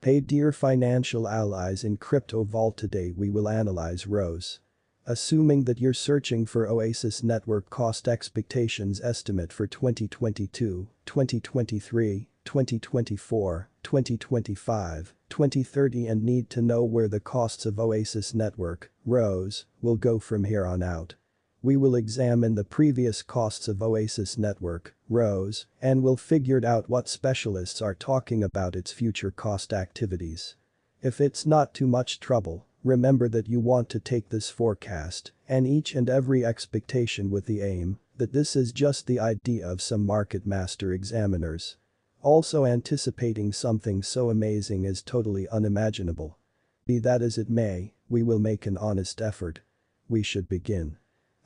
Hey dear financial allies in Crypto Vault, today we will analyze ROSE. Assuming that you're searching for OASIS Network Cost Expectations Estimate for 2022, 2023, 2024, 2025, 2030 and need to know where the costs of OASIS Network, ROSE, will go from here on out. We will examine the previous costs of OASIS Network, ROSE, and we'll figure out what specialists are talking about its future cost activities. If it's not too much trouble, remember that you want to take this forecast and each and every expectation with the aim that this is just the idea of some market master examiners. Also, anticipating something so amazing is totally unimaginable. Be that as it may, we will make an honest effort. We should begin.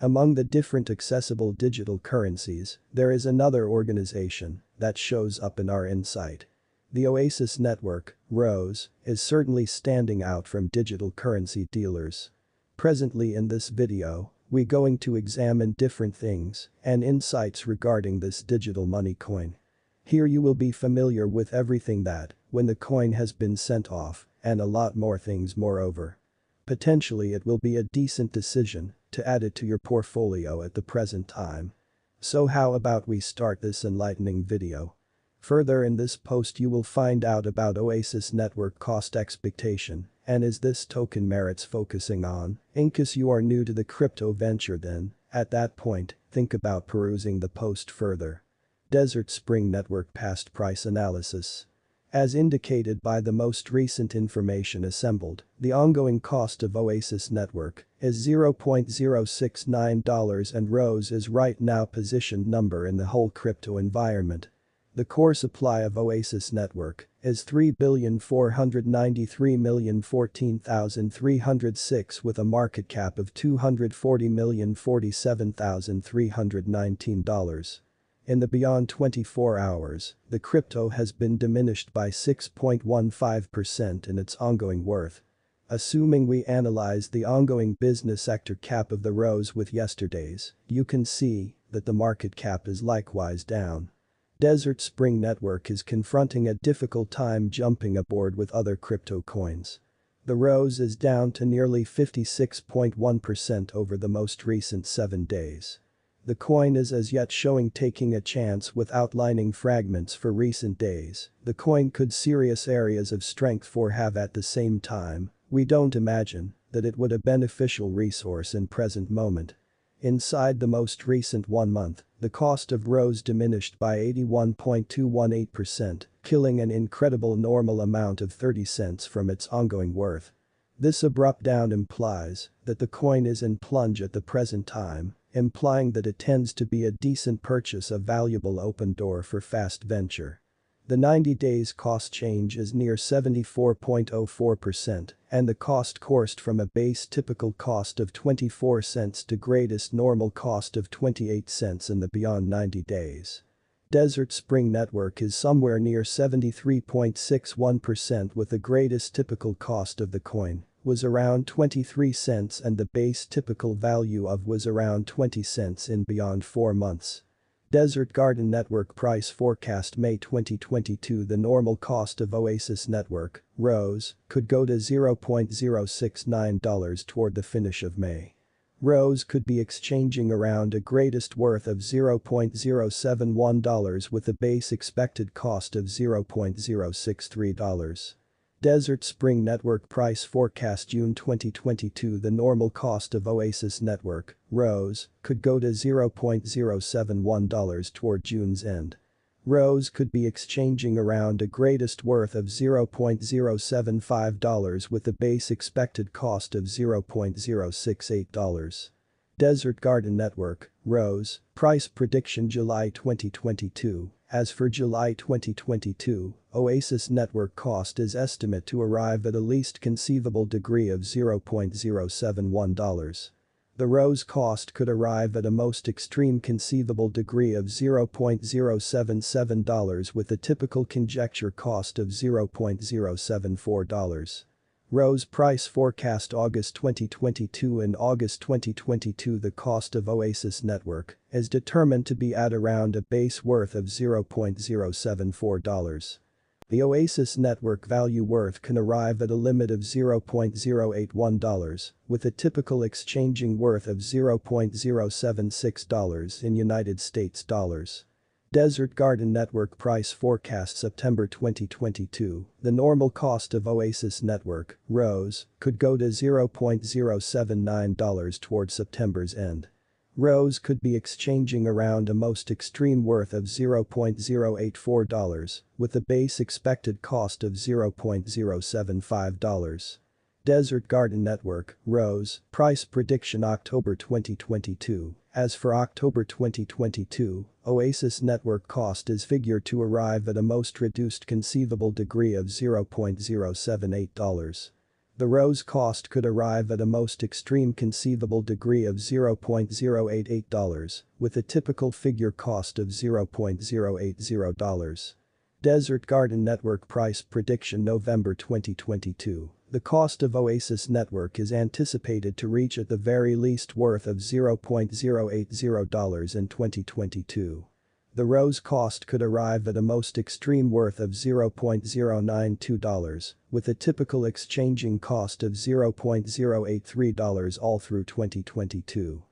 Among the different accessible digital currencies, there is another organization that shows up in our insight. The OASIS Network, ROSE, is certainly standing out from digital currency dealers. Presently in this video, we're going to examine different things and insights regarding this digital money coin. Here you will be familiar with everything that, when the coin has been sent off, and a lot more things moreover. Potentially it will be a decent decision to add it to your portfolio at the present time. So how about we start this enlightening video? Further in this post you will find out about OASIS Network cost expectation and is this token merits focusing on. In case you are new to the crypto venture, then, at that point, think about perusing the post further. Desert Spring Network past price analysis. As indicated by the most recent information assembled, the ongoing cost of OASIS Network is $0.069 and ROSE is right now positioned number in the whole crypto environment. The core supply of OASIS Network is 3,493,014,306 with a market cap of $240,047,319. In the beyond 24 hours, the crypto has been diminished by 6.15% in its ongoing worth. Assuming we analyze the ongoing business sector cap of the ROSE with yesterday's, you can see that the market cap is likewise down. Desert Spring Network is confronting a difficult time jumping aboard with other crypto coins. The ROSE is down to nearly 56.1% over the most recent 7 days. The coin is as yet showing taking a chance with outlining fragments for recent days. The coin could serious areas of strength for have at the same time, we don't imagine that it would a beneficial resource in present moment. Inside the most recent 1 month, the cost of ROSE diminished by 81.218%, killing an incredible normal amount of 30 cents from its ongoing worth. This abrupt down implies that the coin is in plunge at the present time, implying that it tends to be a decent purchase, a valuable open door for fast venture. The 90 days cost change is near 74.04% and the cost coursed from a base typical cost of 24 cents to greatest normal cost of 28 cents in the beyond 90 days. Desert Spring Network is somewhere near 73.61% with the greatest typical cost of the coin was around 23 cents and the base typical value of was around 20 cents in beyond 4 months. Desert Garden Network price forecast May 2022. The normal cost of OASIS Network, ROSE, could go to $0.069 toward the finish of May. ROSE could be exchanging around a greatest worth of $0.071 with a base expected cost of $0.063. Desert Spring Network price forecast June 2022. The normal cost of OASIS Network, ROSE, could go to $0.071 toward June's end. ROSE could be exchanging around a greatest worth of $0.075 with a base expected cost of $0.068. Desert Garden Network, ROSE, price prediction July 2022. As for July 2022, OASIS Network cost is estimate to arrive at a least conceivable degree of $0.071. The ROSE cost could arrive at a most extreme conceivable degree of $0.077 with a typical conjecture cost of $0.074. ROSE price forecast August 2022. In August 2022 the cost of OASIS Network is determined to be at around a base worth of $0.074. The OASIS network value worth can arrive at a limit of $0.081, with a typical exchanging worth of $0.076 in United States dollars. Desert Garden Network Price Forecast September 2022. The normal cost of OASIS Network, ROS, could go to $0.079 toward September's end. ROS could be exchanging around a most extreme worth of $0.084, with a base expected cost of $0.075. Desert Garden Network, ROS, Price Prediction October 2022. As for October 2022, OASIS network cost is figured to arrive at a most reduced conceivable degree of $0.078. The ROS cost could arrive at a most extreme conceivable degree of $0.088, with a typical figure cost of $0.080. Desert Garden Network Price Prediction November 2022. The cost of OASIS network is anticipated to reach at the very least worth of $0.080 in 2022. The ROS cost could arrive at a most extreme worth of $0.092, with a typical exchanging cost of $0.083 all through 2022.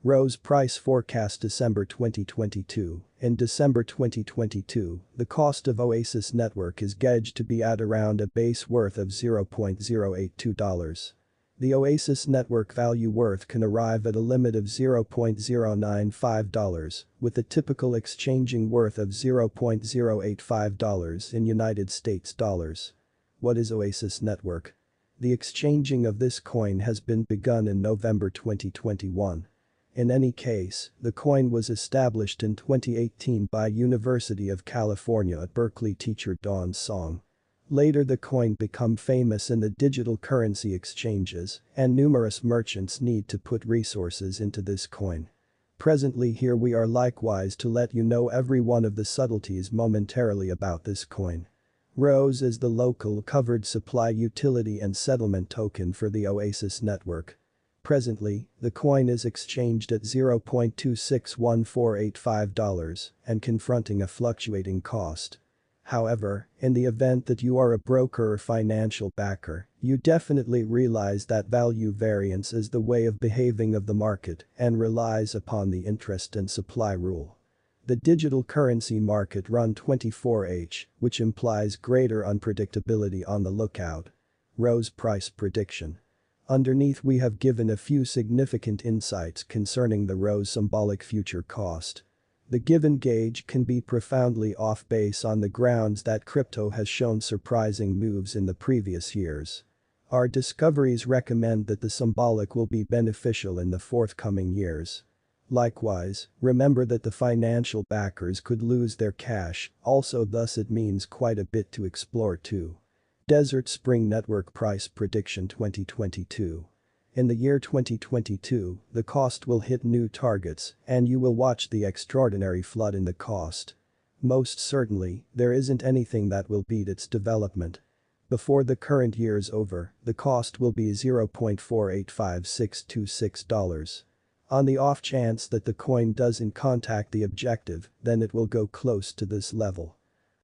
ROS price forecast December 2022. In December 2022, the cost of OASIS network is gauged to be at around a base worth of $0.082. The OASIS network value worth can arrive at a limit of $0.095, with a typical exchanging worth of $0.085 in United States dollars. What is OASIS network? The exchanging of this coin has been begun in November 2021. In any case, the coin was established in 2018 by University of California at Berkeley teacher Dawn Song. Later the coin became famous in the digital currency exchanges, and numerous merchants need to put resources into this coin. Presently here we are likewise to let you know every one of the subtleties momentarily about this coin. ROS is the local covered supply utility and settlement token for the OASIS network. Presently, the coin is exchanged at $0.261485 and confronting a fluctuating cost. However, in the event that you are a broker or financial backer, you definitely realize that value variance is the way of behaving of the market and relies upon the interest and supply rule. The digital currency market run 24H, which implies greater unpredictability on the lookout. ROS price prediction. Underneath we have given a few significant insights concerning the ROS symbolic future cost. The given gauge can be profoundly off base on the grounds that crypto has shown surprising moves in the previous years. Our discoveries recommend that the symbolic will be beneficial in the forthcoming years. Likewise, remember that the financial backers could lose their cash, also thus it means quite a bit to explore too. Desert Spring Network Price Prediction 2022. In the year 2022, the cost will hit new targets and you will watch the extraordinary flood in the cost. Most certainly, there isn't anything that will beat its development. Before the current year's over, the cost will be $0.485626. On the off chance that the coin doesn't contact the objective, then it will go close to this level.